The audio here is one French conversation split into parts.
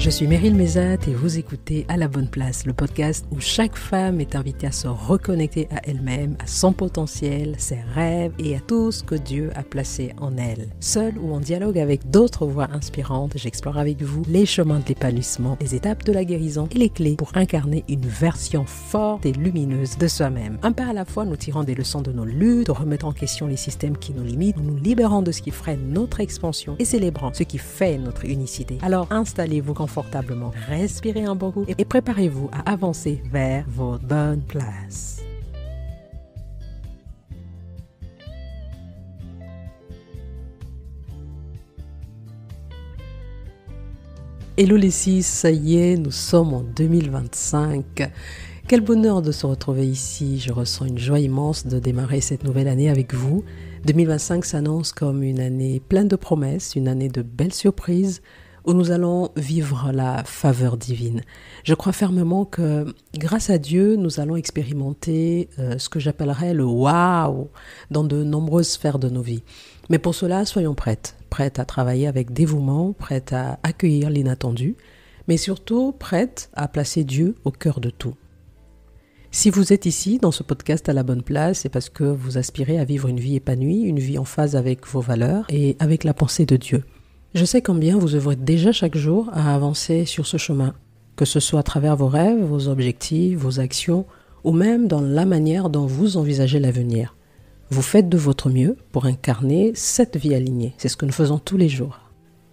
Je suis Meryl Mezat et vous écoutez À la bonne place, le podcast où chaque femme est invitée à se reconnecter à elle-même, à son potentiel, ses rêves et à tout ce que Dieu a placé en elle. Seule ou en dialogue avec d'autres voix inspirantes, j'explore avec vous les chemins de l'épanouissement, les étapes de la guérison et les clés pour incarner une version forte et lumineuse de soi-même. Un pas à la fois, nous tirons des leçons de nos luttes, remettant en question les systèmes qui nous limitent, nous libérant de ce qui freine notre expansion et célébrant ce qui fait notre unicité. Alors installez-vous confortablement, respirez un bon coup et préparez-vous à avancer vers votre bonne place. Hello les sis, ça y est, nous sommes en 2025. Quel bonheur de se retrouver ici, je ressens une joie immense de démarrer cette nouvelle année avec vous. 2025 s'annonce comme une année pleine de promesses, une année de belles surprises, où nous allons vivre la faveur divine. Je crois fermement que grâce à Dieu, nous allons expérimenter ce que j'appellerais le waouh dans de nombreuses sphères de nos vies. Mais pour cela, soyons prêtes à travailler avec dévouement, prêtes à accueillir l'inattendu, mais surtout prêtes à placer Dieu au cœur de tout. Si vous êtes ici dans ce podcast à la bonne place, c'est parce que vous aspirez à vivre une vie épanouie, une vie en phase avec vos valeurs et avec la pensée de Dieu. Je sais combien vous œuvrez déjà chaque jour à avancer sur ce chemin, que ce soit à travers vos rêves, vos objectifs, vos actions, ou même dans la manière dont vous envisagez l'avenir. Vous faites de votre mieux pour incarner cette vie alignée. C'est ce que nous faisons tous les jours.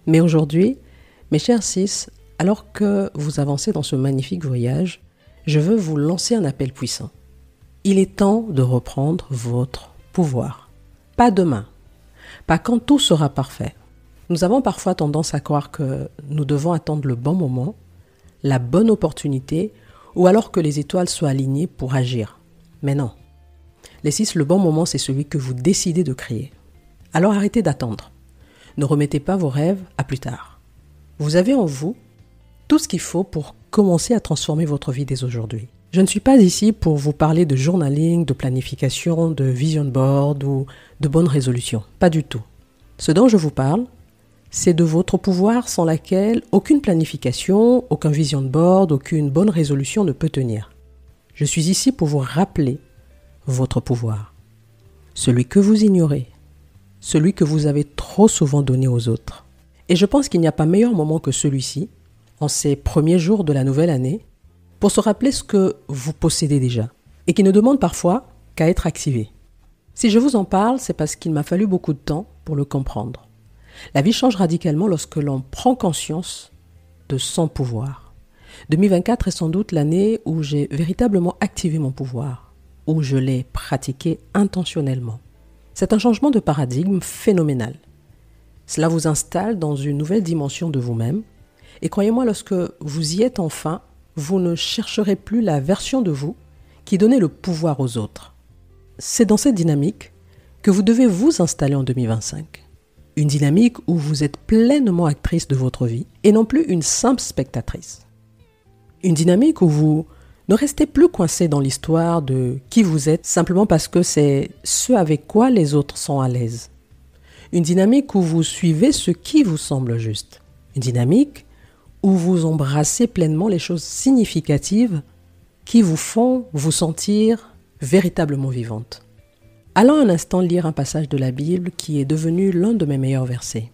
Mais aujourd'hui, mes chers sis, alors que vous avancez dans ce magnifique voyage, je veux vous lancer un appel puissant. Il est temps de reprendre votre pouvoir. Pas demain, pas quand tout sera parfait. Nous avons parfois tendance à croire que nous devons attendre le bon moment, la bonne opportunité, ou alors que les étoiles soient alignées pour agir. Mais non. Les sis, le bon moment, c'est celui que vous décidez de créer. Alors arrêtez d'attendre. Ne remettez pas vos rêves à plus tard. Vous avez en vous tout ce qu'il faut pour commencer à transformer votre vie dès aujourd'hui. Je ne suis pas ici pour vous parler de journaling, de planification, de vision board ou de bonnes résolutions. Pas du tout. Ce dont je vous parle, c'est de votre pouvoir sans laquelle aucune planification, aucun vision board, aucune bonne résolution ne peut tenir. Je suis ici pour vous rappeler votre pouvoir. Celui que vous ignorez, celui que vous avez trop souvent donné aux autres. Et je pense qu'il n'y a pas meilleur moment que celui-ci, en ces premiers jours de la nouvelle année, pour se rappeler ce que vous possédez déjà et qui ne demande parfois qu'à être activé. Si je vous en parle, c'est parce qu'il m'a fallu beaucoup de temps pour le comprendre. La vie change radicalement lorsque l'on prend conscience de son pouvoir. 2024 est sans doute l'année où j'ai véritablement activé mon pouvoir, où je l'ai pratiqué intentionnellement. C'est un changement de paradigme phénoménal. Cela vous installe dans une nouvelle dimension de vous-même. Et croyez-moi, lorsque vous y êtes enfin, vous ne chercherez plus la version de vous qui donnait le pouvoir aux autres. C'est dans cette dynamique que vous devez vous installer en 2025. Une dynamique où vous êtes pleinement actrice de votre vie et non plus une simple spectatrice. Une dynamique où vous ne restez plus coincé dans l'histoire de qui vous êtes simplement parce que c'est ce avec quoi les autres sont à l'aise. Une dynamique où vous suivez ce qui vous semble juste. Une dynamique où vous embrassez pleinement les choses significatives qui vous font vous sentir véritablement vivante. Allons un instant lire un passage de la Bible qui est devenu l'un de mes meilleurs versets.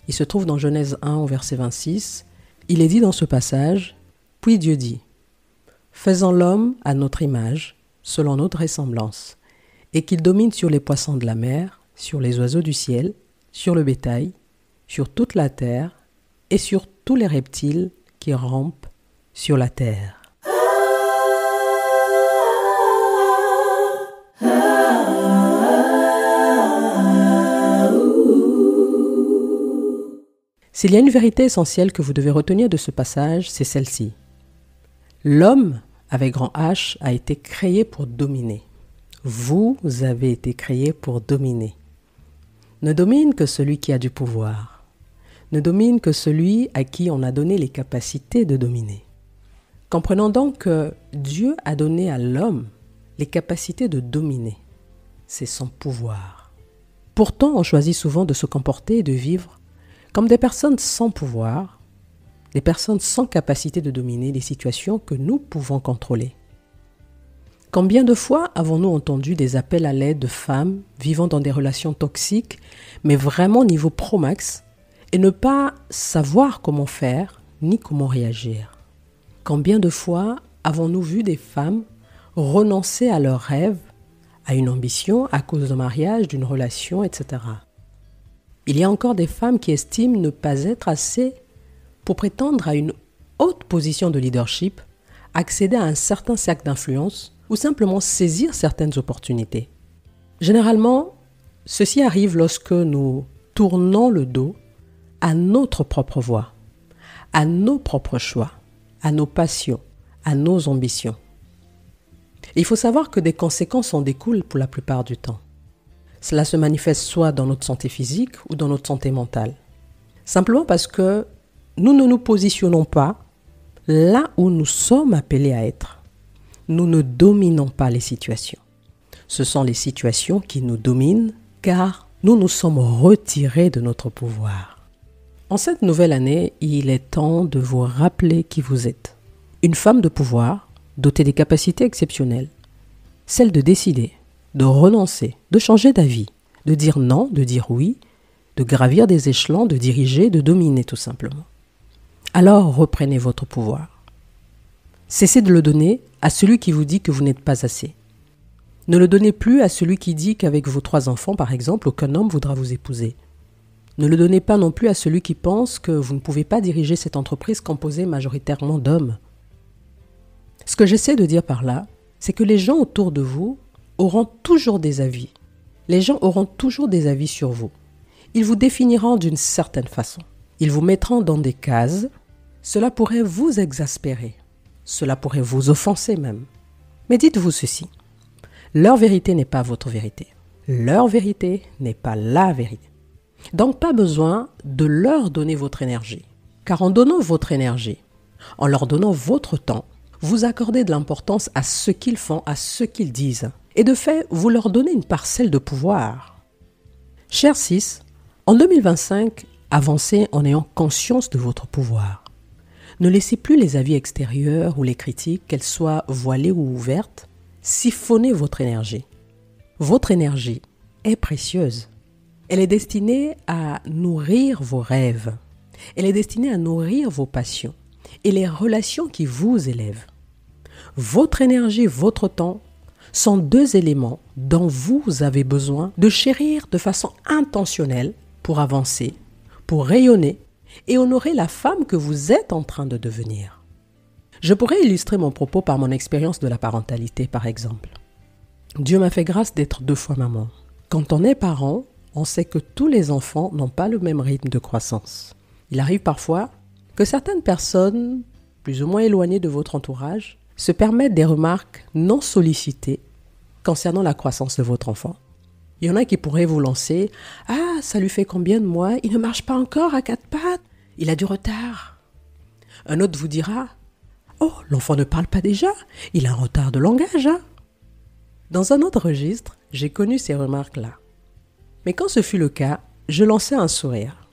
Il se trouve dans Genèse 1 au verset 26. Il est dit dans ce passage, « Puis Dieu dit, faisons l'homme à notre image, selon notre ressemblance, et qu'il domine sur les poissons de la mer, sur les oiseaux du ciel, sur le bétail, sur toute la terre, et sur tous les reptiles qui rampent sur la terre. » S'il y a une vérité essentielle que vous devez retenir de ce passage, c'est celle-ci. L'homme, avec grand H, a été créé pour dominer. Vous avez été créé pour dominer. Ne domine que celui qui a du pouvoir. Ne domine que celui à qui on a donné les capacités de dominer. Comprenons donc que Dieu a donné à l'homme les capacités de dominer. C'est son pouvoir. Pourtant, on choisit souvent de se comporter et de vivre comme des personnes sans pouvoir, des personnes sans capacité de dominer les situations que nous pouvons contrôler. Combien de fois avons-nous entendu des appels à l'aide de femmes vivant dans des relations toxiques, mais vraiment niveau pro-max, et ne pas savoir comment faire ni comment réagir? Combien de fois avons-nous vu des femmes renoncer à leurs rêves, à une ambition à cause d'un mariage, d'une relation, etc. Il y a encore des femmes qui estiment ne pas être assez pour prétendre à une haute position de leadership, accéder à un certain cercle d'influence ou simplement saisir certaines opportunités. Généralement, ceci arrive lorsque nous tournons le dos à notre propre voie, à nos propres choix, à nos passions, à nos ambitions. Et il faut savoir que des conséquences en découlent pour la plupart du temps. Cela se manifeste soit dans notre santé physique ou dans notre santé mentale. Simplement parce que nous ne nous positionnons pas là où nous sommes appelés à être. Nous ne dominons pas les situations. Ce sont les situations qui nous dominent car nous nous sommes retirés de notre pouvoir. En cette nouvelle année, il est temps de vous rappeler qui vous êtes. Une femme de pouvoir, dotée des capacités exceptionnelles. Celle de décider, de renoncer, de changer d'avis, de dire non, de dire oui, de gravir des échelons, de diriger, de dominer tout simplement. Alors reprenez votre pouvoir. Cessez de le donner à celui qui vous dit que vous n'êtes pas assez. Ne le donnez plus à celui qui dit qu'avec vos 3 enfants, par exemple, aucun homme voudra vous épouser. Ne le donnez pas non plus à celui qui pense que vous ne pouvez pas diriger cette entreprise composée majoritairement d'hommes. Ce que j'essaie de dire par là, c'est que les gens autour de vous auront toujours des avis. Les gens auront toujours des avis sur vous. Ils vous définiront d'une certaine façon. Ils vous mettront dans des cases. Cela pourrait vous exaspérer. Cela pourrait vous offenser même. Mais dites-vous ceci. Leur vérité n'est pas votre vérité. Leur vérité n'est pas la vérité. Donc pas besoin de leur donner votre énergie. Car en donnant votre énergie, en leur donnant votre temps, vous accordez de l'importance à ce qu'ils font, à ce qu'ils disent. Et de fait, vous leur donnez une parcelle de pouvoir. Cher 6, en 2025, avancez en ayant conscience de votre pouvoir. Ne laissez plus les avis extérieurs ou les critiques, qu'elles soient voilées ou ouvertes, siphonner votre énergie. Votre énergie est précieuse. Elle est destinée à nourrir vos rêves. Elle est destinée à nourrir vos passions et les relations qui vous élèvent. Votre énergie, votre temps sont 2 éléments dont vous avez besoin de chérir de façon intentionnelle pour avancer, pour rayonner et honorer la femme que vous êtes en train de devenir. Je pourrais illustrer mon propos par mon expérience de la parentalité, par exemple. Dieu m'a fait grâce d'être 2 fois maman. Quand on est parent, on sait que tous les enfants n'ont pas le même rythme de croissance. Il arrive parfois que certaines personnes, plus ou moins éloignées de votre entourage, se permettent des remarques non sollicitées concernant la croissance de votre enfant. Il y en a qui pourraient vous lancer « Ah, ça lui fait combien de mois? Il ne marche pas encore à 4 pattes. Il a du retard. » Un autre vous dira « Oh, l'enfant ne parle pas déjà. Il a un retard de langage. Hein? » Dans un autre registre, j'ai connu ces remarques-là. Mais quand ce fut le cas, je lançais un sourire.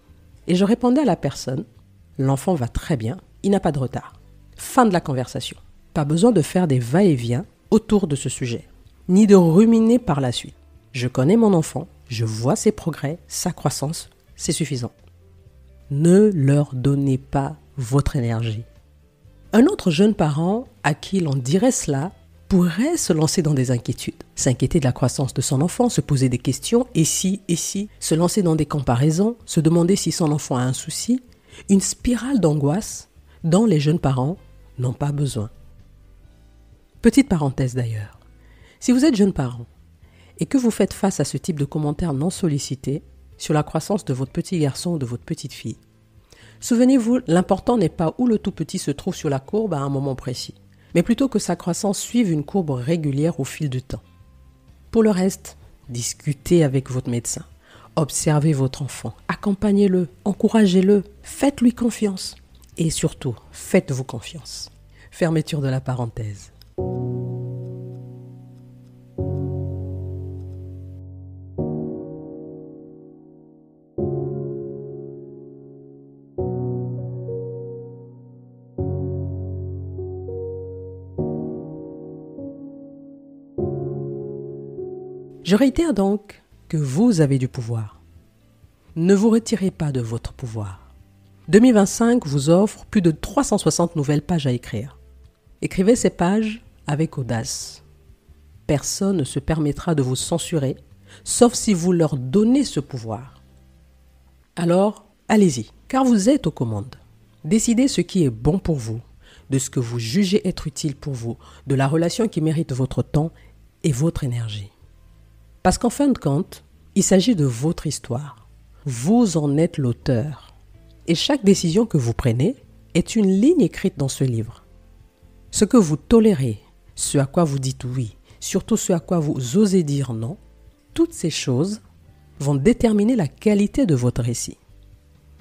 Et je répondais à la personne « L'enfant va très bien, il n'a pas de retard. » Fin de la conversation. Pas besoin de faire des va-et-vient autour de ce sujet, ni de ruminer par la suite. Je connais mon enfant, je vois ses progrès, sa croissance, c'est suffisant. Ne leur donnez pas votre énergie. Un autre jeune parent à qui l'on dirait cela pourrait se lancer dans des inquiétudes, s'inquiéter de la croissance de son enfant, se poser des questions, et si, se lancer dans des comparaisons, se demander si son enfant a un souci, une spirale d'angoisse dont les jeunes parents n'ont pas besoin. Petite parenthèse d'ailleurs, si vous êtes jeune parent et que vous faites face à ce type de commentaires non sollicités sur la croissance de votre petit garçon ou de votre petite fille, souvenez-vous, l'important n'est pas où le tout petit se trouve sur la courbe à un moment précis, mais plutôt que sa croissance suive une courbe régulière au fil du temps. Pour le reste, discutez avec votre médecin, observez votre enfant, accompagnez-le, encouragez-le, faites-lui confiance et surtout, faites-vous confiance. Fermeture de la parenthèse. Je réitère donc que vous avez du pouvoir. Ne vous retirez pas de votre pouvoir. 2025 vous offre plus de 360 nouvelles pages à écrire. Écrivez ces pages avec audace. Personne ne se permettra de vous censurer, sauf si vous leur donnez ce pouvoir. Alors, allez-y, car vous êtes aux commandes. Décidez ce qui est bon pour vous, de ce que vous jugez être utile pour vous, de la relation qui mérite votre temps et votre énergie. Parce qu'en fin de compte, il s'agit de votre histoire. Vous en êtes l'auteur. Et chaque décision que vous prenez est une ligne écrite dans ce livre. Ce que vous tolérez, ce à quoi vous dites oui, surtout ce à quoi vous osez dire non, toutes ces choses vont déterminer la qualité de votre récit.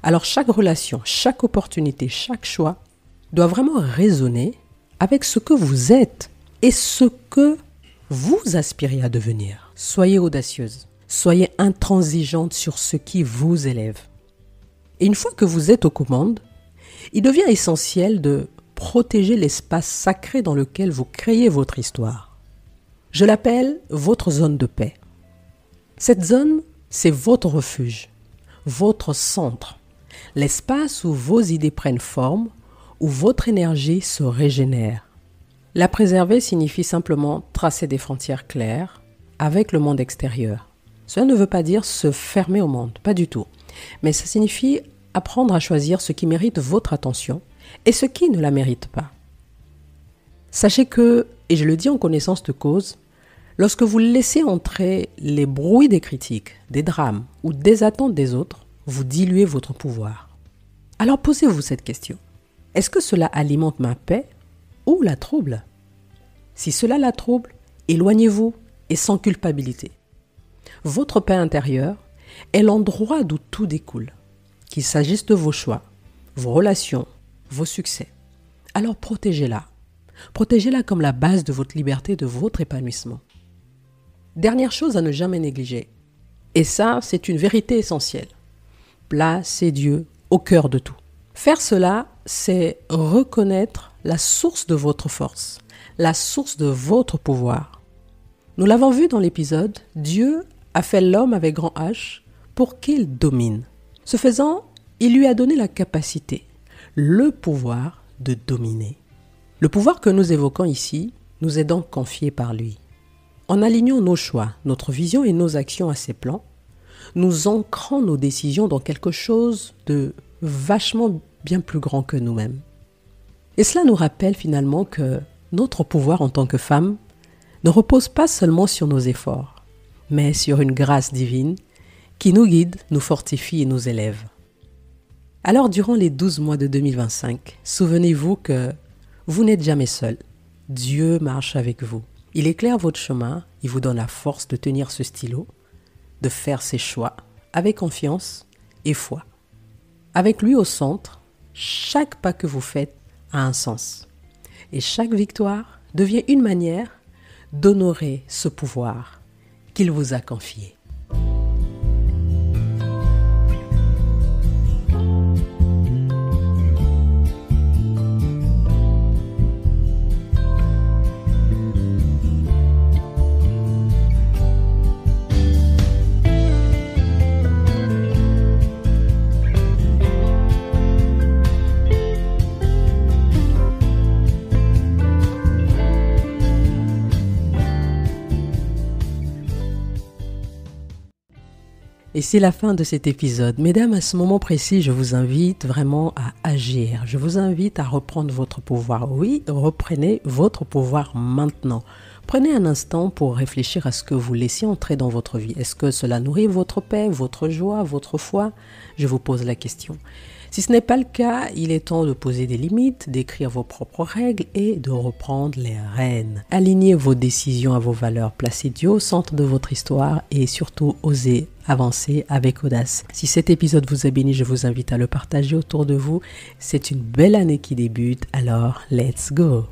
Alors chaque relation, chaque opportunité, chaque choix doit vraiment résonner avec ce que vous êtes et ce que vous aspirez à devenir. Soyez audacieuse, soyez intransigeante sur ce qui vous élève. Et une fois que vous êtes aux commandes, il devient essentiel de protéger l'espace sacré dans lequel vous créez votre histoire. Je l'appelle votre zone de paix. Cette zone, c'est votre refuge, votre centre, l'espace où vos idées prennent forme, où votre énergie se régénère. La préserver signifie simplement tracer des frontières claires avec le monde extérieur. Cela ne veut pas dire se fermer au monde, pas du tout. Mais ça signifie apprendre à choisir ce qui mérite votre attention et ce qui ne la mérite pas. Sachez que, et je le dis en connaissance de cause, lorsque vous laissez entrer les bruits des critiques, des drames ou des attentes des autres, vous diluez votre pouvoir. Alors posez-vous cette question. Est-ce que cela alimente ma paix ou la trouble? Si cela la trouble, éloignez-vous et sans culpabilité. Votre paix intérieure est l'endroit d'où tout découle, qu'il s'agisse de vos choix, vos relations, vos succès. Alors protégez-la. Protégez-la comme la base de votre liberté, de votre épanouissement. Dernière chose à ne jamais négliger, et ça, c'est une vérité essentielle. Placez Dieu au cœur de tout. Faire cela, c'est reconnaître la source de votre force, la source de votre pouvoir. Nous l'avons vu dans l'épisode, Dieu a fait l'homme avec grand H pour qu'il domine. Ce faisant, il lui a donné la capacité, le pouvoir de dominer. Le pouvoir que nous évoquons ici nous est donc confié par lui. En alignant nos choix, notre vision et nos actions à ses plans, nous ancrons nos décisions dans quelque chose de vachement bien plus grand que nous-mêmes. Et cela nous rappelle finalement que notre pouvoir en tant que femme ne repose pas seulement sur nos efforts, mais sur une grâce divine qui nous guide, nous fortifie et nous élève. Alors durant les 12 mois de 2025, souvenez-vous que vous n'êtes jamais seul. Dieu marche avec vous. Il éclaire votre chemin, il vous donne la force de tenir ce stylo, de faire ses choix avec confiance et foi. Avec lui au centre, chaque pas que vous faites a un sens. Et chaque victoire devient une manière d'honorer ce pouvoir qu'il vous a confié. Et c'est la fin de cet épisode. Mesdames, à ce moment précis, je vous invite vraiment à agir. Je vous invite à reprendre votre pouvoir. Oui, reprenez votre pouvoir maintenant. Prenez un instant pour réfléchir à ce que vous laissez entrer dans votre vie. Est-ce que cela nourrit votre paix, votre joie, votre foi? Je vous pose la question. Si ce n'est pas le cas, il est temps de poser des limites, d'écrire vos propres règles et de reprendre les rênes. Alignez vos décisions à vos valeurs, placez Dieu au centre de votre histoire et surtout osez avancer avec audace. Si cet épisode vous a béni, je vous invite à le partager autour de vous. C'est une belle année qui débute, alors let's go!